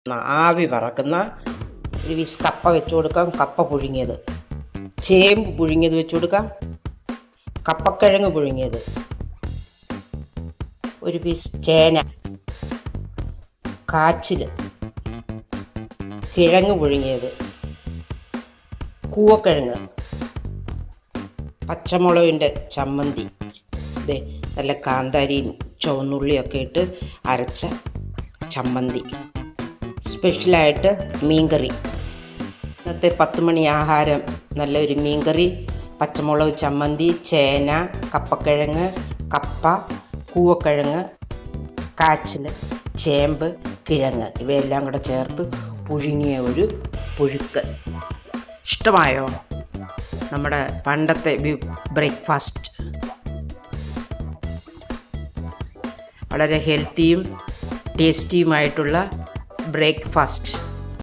ആവി പറക്കുന്ന ഒരു പീസ് കപ്പ വെച്ച് കൊടുക്കാം. കപ്പ പുഴുങ്ങിയത്, ചേമ്പ് പുഴുങ്ങിയത് വെച്ച് കൊടുക്കാം. കപ്പക്കിഴങ്ങ് പുഴുങ്ങിയത്, ഒരു പീസ് ചേന, കാച്ചിൽ, കിഴങ്ങ് പുഴുങ്ങിയത്, കൂവക്കിഴങ്ങ്, പച്ചമുളകിൻ്റെ ചമ്മന്തി, നല്ല കാന്താരിയും ചുവന്നുള്ളിയൊക്കെ ഇട്ട് അരച്ച ചമ്മന്തി, സ്പെഷ്യലായിട്ട് മീൻകറി. ഇന്നത്തെ 10 മണി ആഹാരം നല്ലൊരു മീൻകറി, പച്ചമുളക് ചമ്മന്തി, ചേന, കപ്പക്കിഴങ്ങ്, കപ്പ, കൂവക്കിഴങ്ങ്, കാച്ചിൽ, ചേമ്പ്, കിഴങ്ങ് ഇവയെല്ലാം കൂടെ ചേർത്ത് പുഴുങ്ങിയ ഒരു പുഴുക്ക്. ഇഷ്ടമായോ നമ്മുടെ പണ്ടത്തെ ബ്രേക്ക്ഫാസ്റ്റ്? വളരെ ഹെൽത്തിയും ടേസ്റ്റിയുമായിട്ടുള്ള ബ്രേക്ക്ഫാസ്റ്റ്.